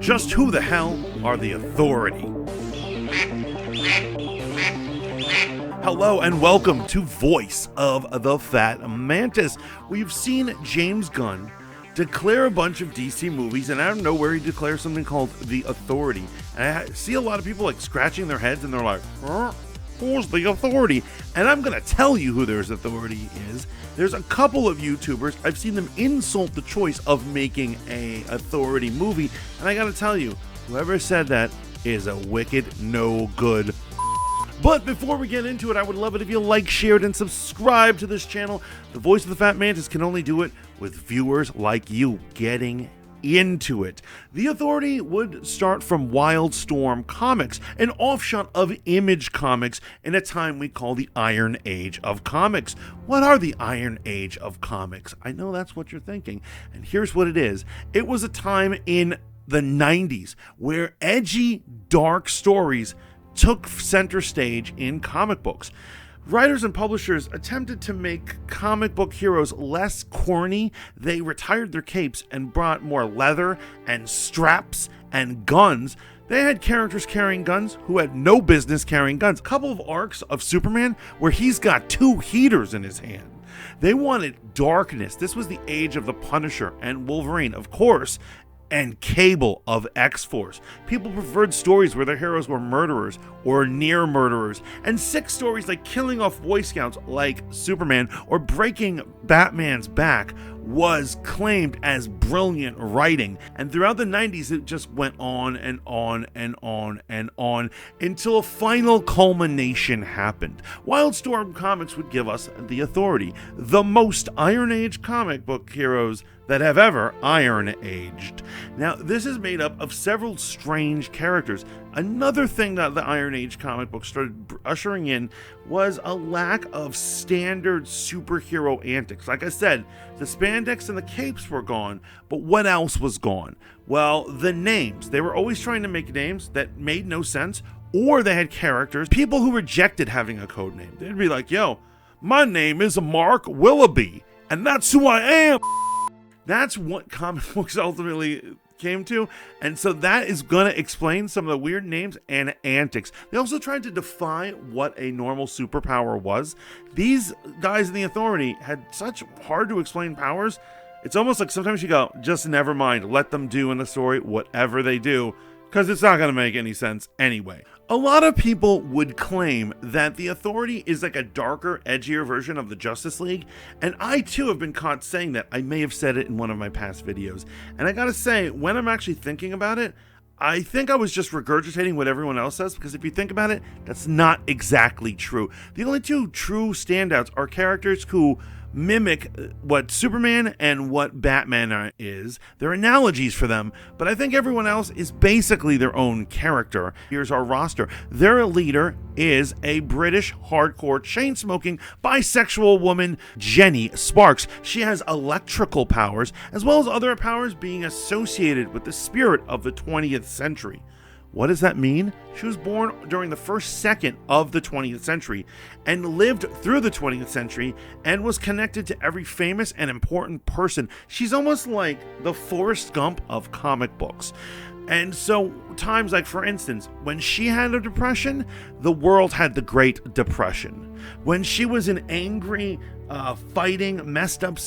Just who the hell are the Authority? Hello and welcome to Voice of the Fat Mantis. We've seen James Gunn declare a bunch of DC movies, and out of nowhere he declares something called The Authority. And I see a lot of people like scratching their heads and they're like, who's the Authority? And I'm going to tell you who their authority is. There's a couple of YouTubers, I've seen them insult the choice of making a Authority movie, and I gotta tell you, whoever said that is a wicked, no good. But before we get into it, I would love it if you like, shared, and subscribe to this channel. The Voice of the Fat Mantis can only do it with viewers like you getting into it. The Authority would start from Wildstorm Comics, an offshoot of Image Comics in a time we call the Iron Age of Comics. What are the Iron Age of Comics? I know that's what you're thinking, and here's what it is. It was a time in the 90s where edgy, dark stories took center stage in comic books. Writers and publishers attempted to make comic book heroes less corny. They retired their capes and brought more leather and straps and guns. They had characters carrying guns who had no business carrying guns. A couple of arcs of Superman where he's got two heaters in his hand. They wanted darkness. This was the age of the Punisher and Wolverine, of course, and Cable of X-Force. People preferred stories where their heroes were murderers or near murderers, and sick stories like killing off Boy Scouts like Superman or breaking Batman's back was claimed as brilliant writing. And throughout the 90s, it just went on and on and on and on until a final culmination happened. Wildstorm Comics would give us The Authority, the most Iron Age comic book heroes that have ever Iron Aged. Now, this is made up of several strange characters. Another thing that the Iron Age comic book started ushering in was a lack of standard superhero antics. Like I said, the spandex and the capes were gone, but what else was gone? Well, the names. They were always trying to make names that made no sense, or they had characters, people who rejected having a code name. They'd be like, yo, my name is Mark Willoughby, and that's who I am. That's what comic books ultimately came to, and so that is going to explain some of the weird names and antics. They also tried to define what a normal superpower was. These guys in the Authority had such hard to explain powers. It's almost like sometimes you go, just never mind, let them do in the story whatever they do, because it's not going to make any sense anyway. A lot of people would claim that the Authority is like a darker, edgier version of the Justice League, and I too have been caught saying that. I may have said it in one of my past videos, and I gotta say, when I'm actually thinking about it, I think I was just regurgitating what everyone else says, because if you think about it, that's not exactly true. The only two true standouts are characters who mimic what Superman and what Batman is. They're analogies for them, but I think everyone else is basically their own character. Here's our roster. Their leader is a British hardcore chain-smoking bisexual woman, Jenny Sparks. She has electrical powers, as well as other powers being associated with the spirit of the 20th century. What does that mean? She was born during the first second of the 20th century and lived through the 20th century and was connected to every famous and important person. She's almost like the Forrest Gump of comic books. And so times like, for instance, when she had a depression, the world had the Great Depression. When she was an angry, fighting, messed up,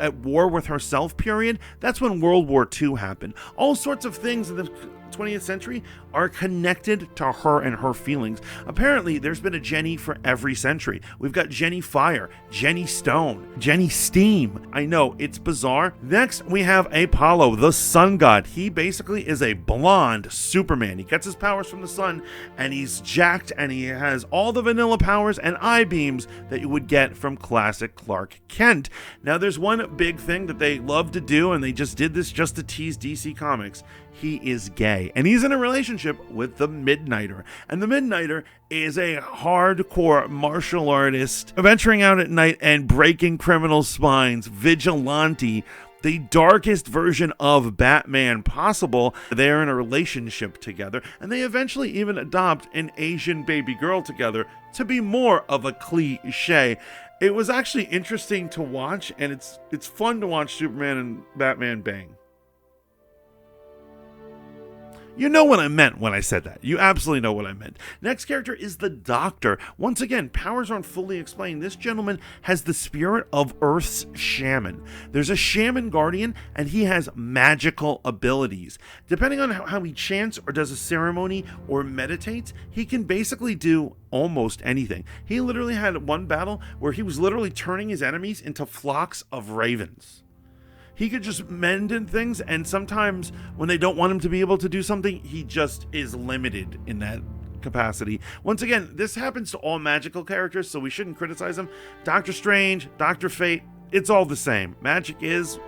at war with herself period, that's when World War II happened. All sorts of things in the 20th century are connected to her and her feelings. Apparently, there's been a Jenny for every century. We've got Jenny Fire, Jenny Stone, Jenny Steam. I know, it's bizarre. Next, we have Apollo, the sun god. He basically is a blonde Superman. He gets his powers from the sun, and he's jacked, and he has all the vanilla powers and I-beams that you would get from classic Clark Kent. Now, there's one big thing that they love to do, and they just did this just to tease DC Comics. He is gay, and he's in a relationship with the Midnighter. And the Midnighter is a hardcore martial artist venturing out at night and breaking criminals' spines, vigilante, the darkest version of Batman possible. They're in a relationship together, and they eventually even adopt an Asian baby girl together to be more of a cliche. It was actually interesting to watch, and it's fun to watch Superman and Batman bang. You know what I meant when I said that. You absolutely know what I meant. Next character is the Doctor. Once again, powers aren't fully explained. This gentleman has the spirit of Earth's shaman. There's a shaman guardian, and he has magical abilities. Depending on how he chants or does a ceremony or meditates, he can basically do almost anything. He literally had one battle where he was literally turning his enemies into flocks of ravens. He could just mend in things, and sometimes when they don't want him to be able to do something, he just is limited in that capacity. Once again, this happens to all magical characters, so we shouldn't criticize them. Doctor Strange, Doctor Fate, it's all the same. Magic is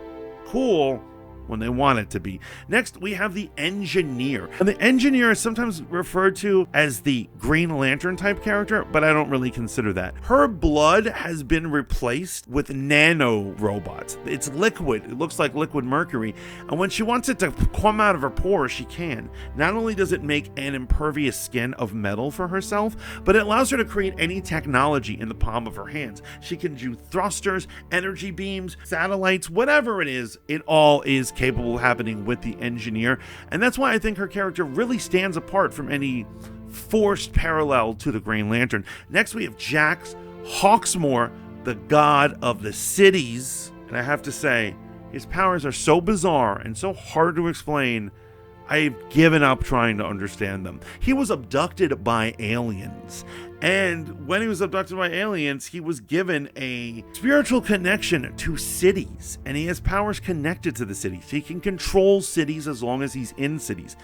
cool when they want it to be. Next, we have the Engineer. And the Engineer is sometimes referred to as the Green Lantern type character, but I don't really consider that. Her blood has been replaced with nano robots. It's liquid. It looks like liquid mercury. And when she wants it to come out of her pores, she can. Not only does it make an impervious skin of metal for herself, but it allows her to create any technology in the palm of her hands. She can do thrusters, energy beams, satellites, whatever it is all is capable of happening with the Engineer, and that's why I think her character really stands apart from any forced parallel to the Green Lantern. Next, we have Jax Hawksmoor, the god of the cities, and I have to say, his powers are so bizarre and so hard to explain, I've given up trying to understand them. He was abducted by aliens, and when he was abducted by aliens, he was given a spiritual connection to cities, and he has powers connected to the cities. He can control cities as long as he's in cities.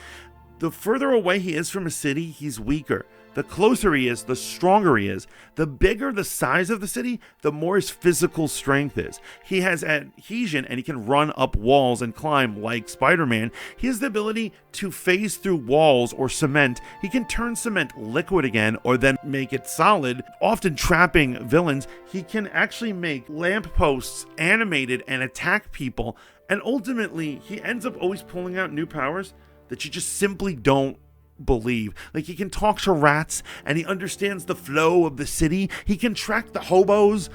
The further away he is from a city, he's weaker. The closer he is, the stronger he is. The bigger the size of the city, the more his physical strength is. He has adhesion, and he can run up walls and climb like Spider-Man. He has the ability to phase through walls or cement. He can turn cement liquid again or then make it solid, often trapping villains. He can actually make lampposts animated and attack people. And ultimately, he ends up always pulling out new powers that you just simply don't believe. Like, he can talk to rats, and he understands the flow of the city. He can track the hobos.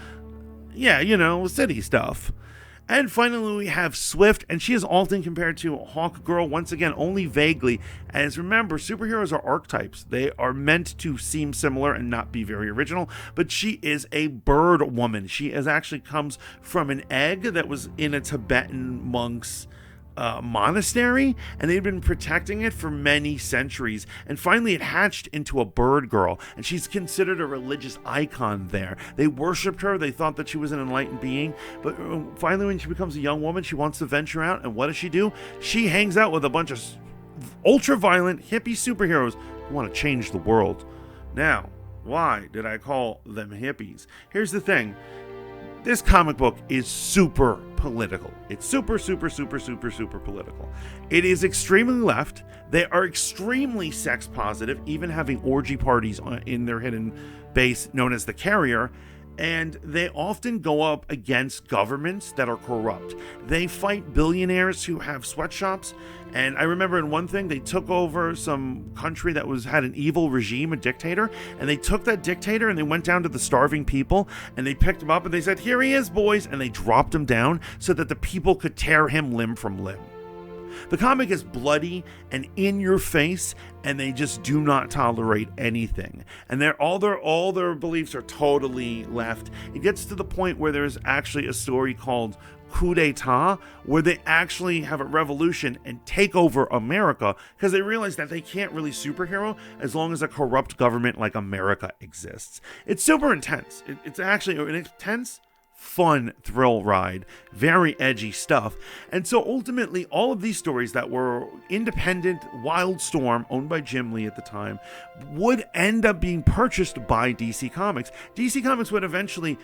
Yeah, city stuff. And finally, we have Swift, and she is often compared to Hawk Girl, once again, only vaguely, as remember, superheroes are archetypes. They are meant to seem similar and not be very original, but she is a bird woman. She actually comes from an egg that was in a Tibetan monk's monastery, and they've been protecting it for many centuries, and finally it hatched into a bird girl, and she's considered a religious icon there. They worshipped her. They thought that she was an enlightened being, but finally when she becomes a young woman, she wants to venture out, and what does she do? She hangs out with a bunch of ultra-violent hippie superheroes who want to change the world. Now, why did I call them hippies? Here's the thing. This comic book is super political. It's super political. It is extremely left. They are extremely sex positive, even having orgy parties in their hidden base known as the Carrier. And they often go up against governments that are corrupt. They fight billionaires who have sweatshops. And I remember in one thing, they took over some country that had an evil regime, a dictator. And they took that dictator and they went down to the starving people. And they picked him up and they said, "Here he is, boys." And they dropped him down so that the people could tear him limb from limb. The comic is bloody and in your face, and they just do not tolerate anything. And all their beliefs are totally left. It gets to the point where there's actually a story called Coup d'etat, where they actually have a revolution and take over America because they realize that they can't really superhero as long as a corrupt government like America exists. It's super intense. It's actually an intense, fun thrill ride, very edgy stuff. And so ultimately all of these stories that were independent, Wildstorm, owned by Jim Lee at the time, would end up being purchased by DC Comics. DC Comics would eventually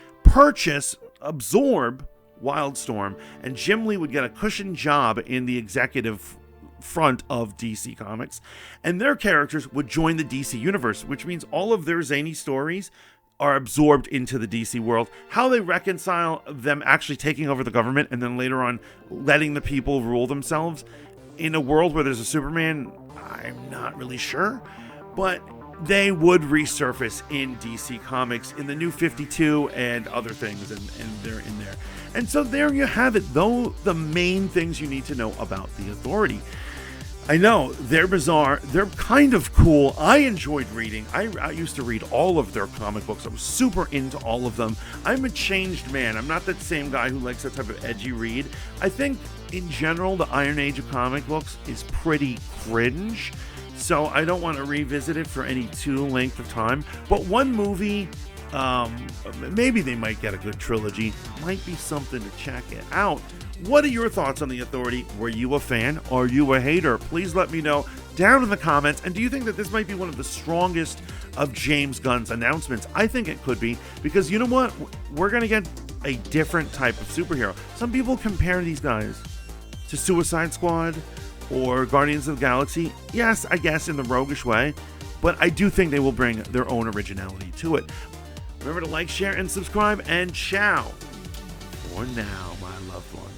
absorb Wildstorm, and Jim Lee would get a cushioned job in the executive front of DC Comics, and their characters would join the DC universe, which means all of their zany stories are absorbed into the DC world. How they reconcile them actually taking over the government and then later on letting the people rule themselves in a world where there's a Superman, I'm not really sure, but they would resurface in DC Comics in the New 52 and other things, and they're in there. And so there you have it, though, the main things you need to know about the Authority. I know, they're bizarre. They're kind of cool. I enjoyed reading. I used to read all of their comic books. I was super into all of them. I'm a changed man. I'm not that same guy who likes that type of edgy read. I think, in general, the Iron Age of comic books is pretty cringe. So I don't want to revisit it for any too length of time. But one movie, maybe they might get a good trilogy. Might be something to check it out. What are your thoughts on The Authority? Were you a fan? Are you a hater? Please let me know down in the comments. And do you think that this might be one of the strongest of James Gunn's announcements? I think it could be, because you know what? We're going to get a different type of superhero. Some people compare these guys to Suicide Squad or Guardians of the Galaxy. Yes, I guess in the roguish way, but I do think they will bring their own originality to it. Remember to like, share, and subscribe, and ciao for now, my loved ones.